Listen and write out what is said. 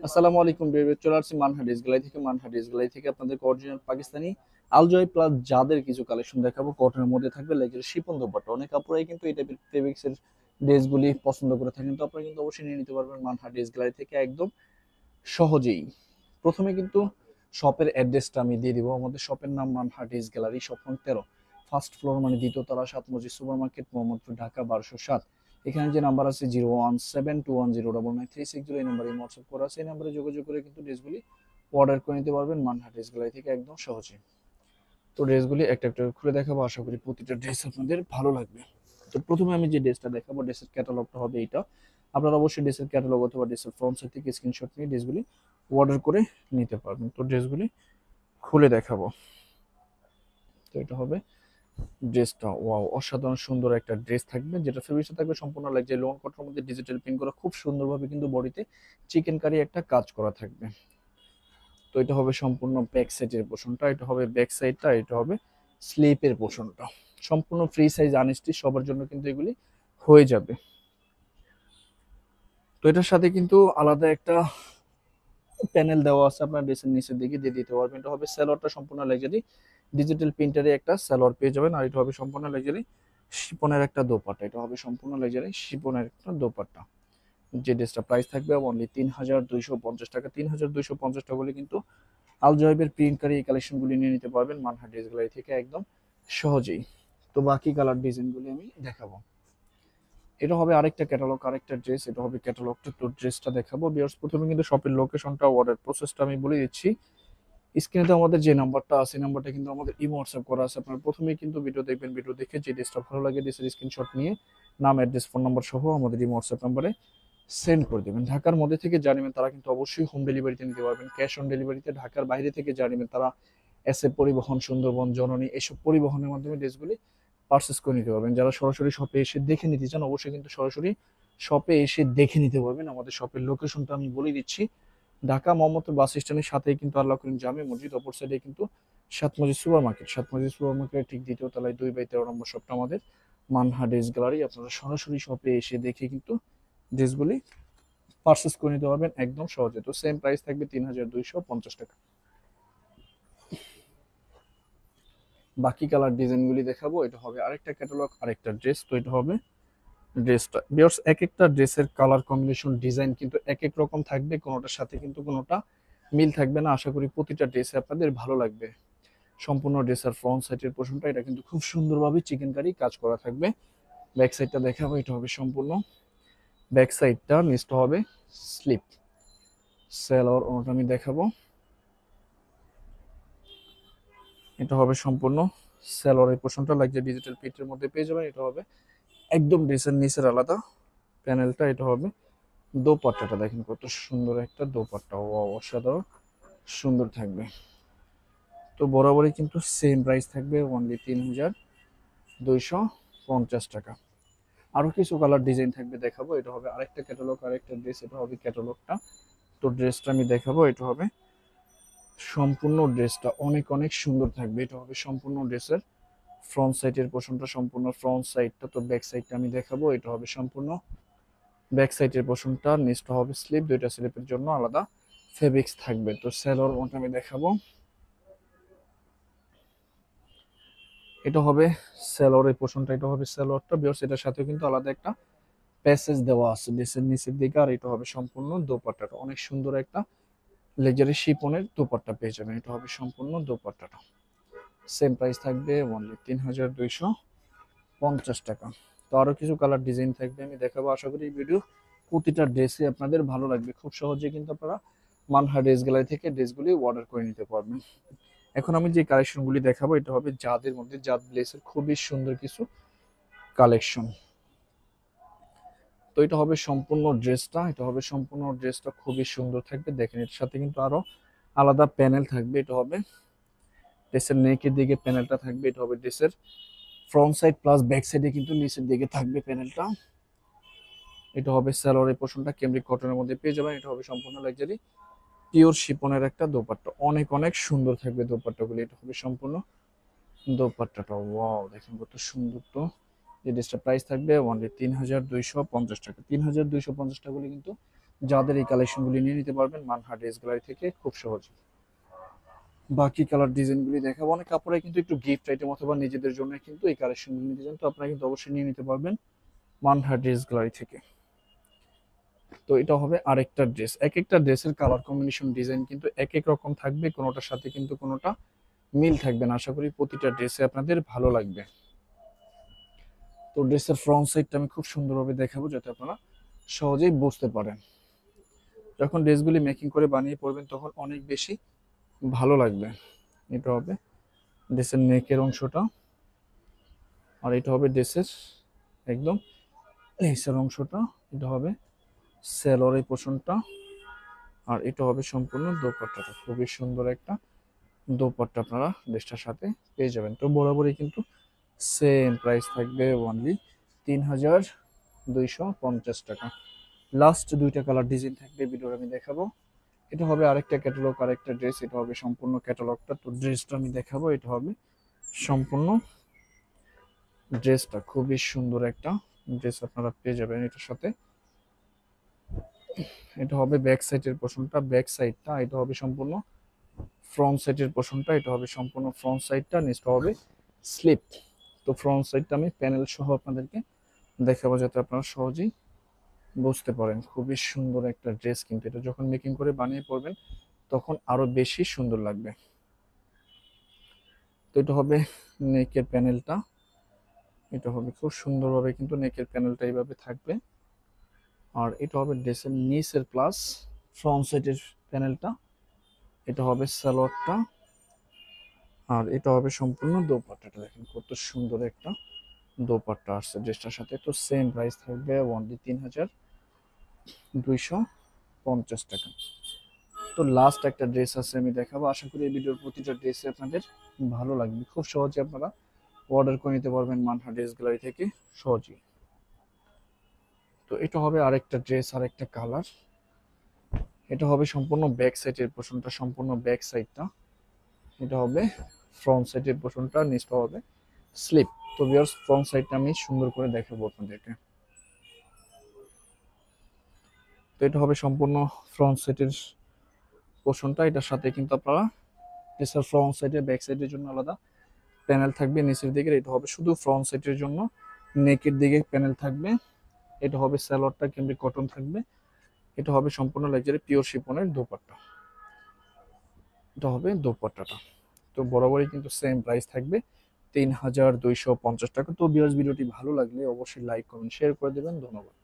আসসালামু আলাইকুম বিয়ার, চলে আসছি মানহা ড্রেস গ্যালারি থেকে। মানহা ড্রেস গ্যালারি থেকে আপনাদের অরিজিনাল পাকিস্তানি আলজয় প্লাস যাদের কিছু কালেকশন দেখাবো। কটনের মধ্যে থাকবে লেগের শিপন দোপাট্টা। অনেক আপুরাই কিন্তু এই টাইপের ফেব্রিক্স এর ড্রেসগুলি পছন্দ করে থাকেন, তো আপনারা কিন্তু অবশ্যই নিয়ে নিতে পারবেন মানহা ড্রেস গ্যালারি থেকে একদম সহজেই। প্রথমে কিন্তু শপের অ্যাড্রেসটা আমি দিয়ে দিব। আমাদের শপের নাম মানহা ড্রেস গ্যালারি, শপ নং 13, ফার্স্ট ফ্লোর মানে দ্বিতীয় তলা, 7 মসজিদ সুপার মার্কেট, মোহাম্মদপুর, ঢাকা 1207। এখানে যে নাম্বার আছে 01721099360, এই নাম্বারে হোয়াটসঅ্যাপ করা আছে। এই নাম্বারে যোগাযোগ করে কিন্তু ড্রেসগুলি অর্ডার করে নিতে পারবেন মানহা ড্রেস গ্যালারি থেকে একদম সহজে। তো ড্রেসগুলি একটা একটা খুলে দেখাবো, আশা করি প্রতিটা ড্রেস আপনাদের ভালো লাগবে। তো প্রথমে আমি যে ড্রেসটা দেখাবো, ড্রেসের ক্যাটালগটা হবে এইটা। আপনারা অবশ্যই ড্রেসের ক্যাটালগ অথবা ড্রেসের ফ্রন্ট সাইড থেকে স্ক্রিনশট নিয়ে ড্রেসগুলি অর্ডার করে নিতে পারবেন। তো ড্রেসগুলি খুলে দেখাবো। তো এটা হবে ড্রেসটা। ওয়াও, অসাধারণ সুন্দর একটা ড্রেস থাকবে, যেটা ফেব্রিক্সটা থাকবে সম্পূর্ণ লাগছে লোন কটনের মধ্যে ডিজিটাল প্রিন্ট করা, খুব সুন্দরভাবে কিন্তু বডিতে চিকেন কারি একটা কাজ করা থাকবে। তো এটা হবে সম্পূর্ণ ব্যাক সাইডের পোর্শনটা, এটা হবে ব্যাক সাইডটা, এটা হবে স্লিপের পোর্শনটা। সম্পূর্ণ ফ্রি সাইজ আনস্টিচ সবার জন্য কিন্তু এগুলি হয়ে যাবে। তো এটার সাথে কিন্তু আলাদা একটা প্যানেল দেওয়া আছে, আপনার ড্রেসের নিচের দিকে দিয়ে দিতে পারবেন। এটা হবে সালোয়ারটা সম্পূর্ণ লাক্সারি ডিজিটাল প্রিন্টারে একটা সালোয়ার পেয়ে যাবেন। আর এটা হবে সম্পূর্ণ লাক্সারি শিপনের একটা দোপাট্টা। এটা হবে সম্পূর্ণ লাক্সারি শিপনের একটা দোপাট্টা। যে ড্রেসটা প্রাইস থাকবে অনলি ৩,২৫০ টাকা। ৩,২৫০ টাকা হলে কিন্তু আল জয়েবের প্রিন্টকারী এই কালেকশনগুলি নিয়ে নিতে পারবেন মানহা ড্রেস গ্যালারি থেকে একদম সহজেই। তো বাকি কালার ডিজাইনগুলি আমি দেখাবো। এটা হবে আরেকটা ক্যাটালগ, আরেকটা ড্রেস। এটা হবে ক্যাটালগটা, তো ড্রেসটা দেখাবো। বিয়ার্স প্রথমে কিন্তু শপের লোকেশনটা, অর্ডার প্রসেসটা আমি বলে দিচ্ছি। স্ক্রিনে তো আমাদের যে নাম্বারটা আছে, নাম্বারটা কিন্তু আমাদের ইমো হোয়াটসঅ্যাপ করা আছে। আপনারা প্রথমেই কিন্তু ভিডিও দেখবেন, ভিডিও দেখে যে ড্রেসটা ভালো লাগে ড্রেসের স্ক্রিনশট নিয়ে নাম, অ্যাড্রেস, ফোন নাম্বার সহ আমাদের ইমো হোয়াটসঅ্যাপ নাম্বারে সেন্ড করে দেবেন। ঢাকার মধ্যে থেকে জানিবেন তারা কিন্তু অবশ্যই হোম ডেলিভারিতে নিতে পারবেন, ক্যাশ অন ডেলিভারিতে। ঢাকার বাইরে থেকে জানিবেন তারা এসএ পরিবহন, সুন্দরবন, জননী এসব পরিবহনের মাধ্যমে ড্রেসগুলি পারচেস করে নিতে পারবেন। যারা সরাসরি শপে এসে দেখে নিতে চান, অবশ্যই কিন্তু সরাসরি শপে এসে দেখে নিতে পারবেন। আমাদের শপের লোকেশনটা আমি বলে দিচ্ছি। ঢাকা মোহাম্মদপুর বাস স্ট্যান্ডের সাথেই কিন্তু আল্লাহ করিম জামে মসজিদ, অপর সাইডে কিন্তু সাত মসজিদ সুপার মার্কেট। সাত মসজিদ সুপার মার্কেটের ঠিক দ্বিতীয় তলায় 2/13 নম্বর শপটা আমাদের মানহা ড্রেস গ্যালারি। আপনারা সরাসরি শপে এসে দেখে কিন্তু ড্রেসগুলি পারচেস করে নিতে পারবেন একদম সহজে। তো সেম প্রাইস থাকবে ৩,২৫০ টাকা। বাকি কালার ডিজাইনগুলি দেখাবো। এটা হবে আরেকটা ক্যাটালগ, আরেকটা ড্রেস। তো এটা হবে ড্রেসটা। বিয়ার্স এক একটা ড্রেসের কালার কম্বিনেশন ডিজাইন কিন্তু এক এক রকম থাকবে, কোনোটার সাথে কিন্তু কোনোটা মিল থাকবে না। আশা করি প্রতিটা ড্রেসে আপনাদের ভালো লাগবে। সম্পূর্ণ ড্রেসের ফ্রন্ট সাইডের পোর্শনটা এটা কিন্তু খুব সুন্দরভাবে চিকেন কারি কাজ করা থাকবে। ব্যাক সাইডটা দেখাবো। এটা হবে সম্পূর্ণ ব্যাক সাইডটা, নিচটা হবে স্লিপ। সেলোয়ার ওটা আমি দেখাবো। এটা হবে সম্পূর্ণ সেলোয়ারের পোর্শনটা লাগছে ডিজিটাল প্রিন্টের মধ্যে পেয়ে যাবেন। এটা হবে একদম ড্রেসের নিচের আলাদা প্যানেলটা। এটা হবে দোপাট্টাটা, দেখেন কত সুন্দর একটা দোপাট্টা, অসাধারণ সুন্দর থাকবে। তো বরাবরই কিন্তু সেম প্রাইস থাকবে অনলি ৩,২৫০ টাকা। আরো কিছু কালার ডিজাইন থাকবে, দেখাবো। এটা হবে আরেকটা ক্যাটালগ, আরেকটা ড্রেস। এটা হবে ক্যাটালগটা। তো ড্রেসটা আমি দেখাবো। এটা হবে সম্পূর্ণ ড্রেসটা অনেক অনেক সুন্দর থাকবে। এটা হবে সম্পূর্ণ ড্রেসের ফ্রন্ট সাইডের পোর্শনটা, সম্পূর্ণ ফ্রন্ট সাইডটা। তো ব্যাক সাইডটা আমি দেখাবো। এটা হবে সম্পূর্ণ ব্যাক সাইডের পোর্শনটা, নিচটা হবে স্লিপ। দুইটা স্লিপের জন্য আলাদা ফেব্রিক্স থাকবে। তো সেলোয়ার ওটা আমি দেখাবো। এটা হবে সেলোয়ারের পোর্শনটা, এটা হবে সেলোয়ারটা। বিকজ এটার সাথে কিন্তু আলাদা একটা প্যাসেজ দেওয়া আছে ড্রেসের নিচের দিকে। আর এটা হবে সম্পূর্ণ দোপাট্টাটা, অনেক সুন্দর একটা লেজারি শিপনের দোপাট্টা পেয়ে যাবেন। এটা হবে সম্পূর্ণ দোপাট্টাটা। সেম প্রাইস থাকবে অনলি ৩,২৫০ টাকা। তো আরো কিছু কালার ডিজাইন থাকবে, আমি দেখাবো। আশা করি এই ভিডিও প্রতিটা ড্রেসে আপনাদের ভালো লাগবে। খুব সহজে কিন্তু আপনারা মানহা ড্রেস গ্যালারি থেকে ড্রেসগুলি অর্ডার করে নিতে পারবেন। এখন আমি যে কালেকশনগুলি দেখাবো, এটা হবে জাদের মধ্যে, জাদ ব্লেসের খুবই সুন্দর কিছু কালেকশন। তো এটা হবে সম্পূর্ণ ড্রেসটা, এটা হবে সম্পূর্ণ ড্রেসটা খুবই সুন্দর থাকবে। দেখেন এর সাথে কিন্তু আরো আলাদা প্যানেল থাকবে। এটা হবে ড্রেসের নেকের দিকে প্যানেলটা থাকবে। এটা হবে ড্রেসের ফ্রন্ট সাইড প্লাস ব্যাক সাইডে কিন্তু নিচের দিকে থাকবে প্যানেলটা। এটা হবে সালোয়ারের পোর্শনটা, ক্যামব্রিক কটনের মধ্যে পেয়ে যাবেন। এটা হবে সম্পূর্ণ লাক্সারি পিওর শিপনের একটা দোপাট্টা, অনেক অনেক সুন্দর থাকবে দোপাট্টাগুলি। এটা হবে সম্পূর্ণ দোপাট্টাটা। ওয়াও, দেখেন কত সুন্দর। তো এই ড্রেসটা প্রাইস থাকবে অনলি ৩,২৫০ টাকা। ৩,২৫০ টাকা হলে কিন্তু যাদের এই কালেকশনগুলি নিয়ে নিতে পারবেন মানহা ড্রেস গ্যালারি থেকে খুব সহজে। বাকি কালার ডিজাইনগুলি দেখাবো। অনেক কাপড়ে কিন্তু একটু গিফট আইটেম অথবা নিজেদের জন্য কিন্তু এই কালেকশনগুলি নিতে চান, তো আপনারা কিন্তু অবশ্যই নিয়ে নিতে পারবেন মানহা ড্রেস গ্যালারি থেকে। তো এটা হবে আরেকটা ড্রেস। এক একটা ড্রেসের কালার কম্বিনেশন ডিজাইন কিন্তু এক এক রকম থাকবে, কোনোটার সাথে কিন্তু কোনোটা মিল থাকবে না। আশা করি প্রতিটা ড্রেসে আপনাদের ভালো লাগবে। তো ড্রেসের ফ্রন্ট সাইডটা আমি খুব সুন্দরভাবে দেখাবো যাতে আপনারা সহজেই বুঝতে পারেন। যখন ড্রেসগুলি মেকিং করে বানিয়ে পরবেন তখন অনেক বেশি ভালো লাগবে। এটা হবে ড্রেসের নেকের অংশটা, আর এটা হবে ড্রেসের একদম নিচের অংশটা। এটা হবে সেলরের পোর্শনটা, আর এটা হবে সম্পূর্ণ দোপাট্টাটা। খুবই সুন্দর একটা দোপাট্টা আপনারা ড্রেসটার সাথে পেয়ে যাবেন। তো বরাবরই কিন্তু সেম প্রাইস থাকবে অনলি ৩,২৫০ টাকা। লাস্ট দুইটা কালার ডিজাইন থাকবে ভিডিওর আমি দেখাবো। এটা হবে আরেকটা ক্যাটালগ, আরেকটা ড্রেস। এটা হবে সম্পূর্ণ ক্যাটালগটা। তো ড্রেসটা আমি দেখাবো। এটা হবে সম্পূর্ণ ড্রেসটা, খুবই সুন্দর একটা ড্রেস আপনারা পেয়ে যাবেন এটার সাথে। এটা হবে ব্যাক সাইডের পোর্শনটা, ব্যাক সাইডটা। এটা হবে সম্পূর্ণ ফ্রন্ট সাইডের পোর্শনটা। এটা হবে সম্পূর্ণ ফ্রন্ট সাইডটা, নিচটা হবে স্লিপ। তো ফ্রন্ট সাইডটা আমি প্যানেল সহ আপনাদেরকে দেখাবো যাতে আপনারা সহজেই বুঝতে পারেন। খুবই সুন্দর একটা ড্রেস, কিন্তু এটা যখন মেকিং করে বানিয়ে পরবেন তখন আরো বেশি সুন্দর লাগবে। তো এটা হবে নেকের প্যানেলটা। এটা হবে খুব সুন্দরভাবে কিন্তু নেকের প্যানেলটা এইভাবে থাকবে। আর এটা হবে ড্রেসের নিচের প্লাস ফ্রন্ট সাইডের প্যানেলটা। এটা হবে সালোয়ারটা, আর এটা হবে সম্পূর্ণ দোপাট্টাটা। দেখেন কত সুন্দর একটা দোপাট্টা আসছে ড্রেসটার সাথে। তো সেম প্রাইস থাকবে অনলি ৩,২৫০ টাকা। তো লাস্ট একটা ড্রেস আছে আমি দেখাবো। আশা করি এই ভিডিওর প্রতিটা ড্রেসে আপনাদের ভালো লাগবে। খুব সহজে আপনারা অর্ডার করে নিতে পারবেন মানহা ড্রেস গ্যালারি থেকে সহজেই। তো এটা হবে আরেকটা ড্রেস, আরেকটা কালার। এটা হবে সম্পূর্ণ ব্যাক সাইডের পোর্শনটা, সম্পূর্ণ ব্যাক সাইডটা। এটা হবে ফ্রন্ট সাইডের পোর্শনটা, নিচটা হবে স্লিপ। তো ভিউয়ার্স ফ্রন্ট সাইডটা আমি সুন্দর করে দেখাবো আপনাদেরকে। তো এটা হবে সম্পূর্ণ ফ্রন্ট সাইডের পোর্শনটা। এটার সাথে কিন্তু আপনারা ড্রেসের ফ্রন্ট সাইডে ব্যাক সাইডের জন্য আলাদা প্যানেল থাকবে নিচের দিকে। এটা হবে শুধু ফ্রন্ট সাইডের জন্য, নেকের দিকে প্যানেল থাকবে। এটা হবে সালোয়ারটা ক্যামরি কটন থাকবে। এটা হবে সম্পূর্ণ লাক্সারি পিওর শিফনের দোপাট্টা। এটা হবে দোপাট্টাটা। তো বরাবরই কিন্তু সেম প্রাইস থাকবে ৩,২৫০ টাকা। তো ভিউয়ার্স ভিডিওটি ভালো লাগলে অবশ্যই লাইক কমেন্ট শেয়ার করে দেবেন। ধন্যবাদ।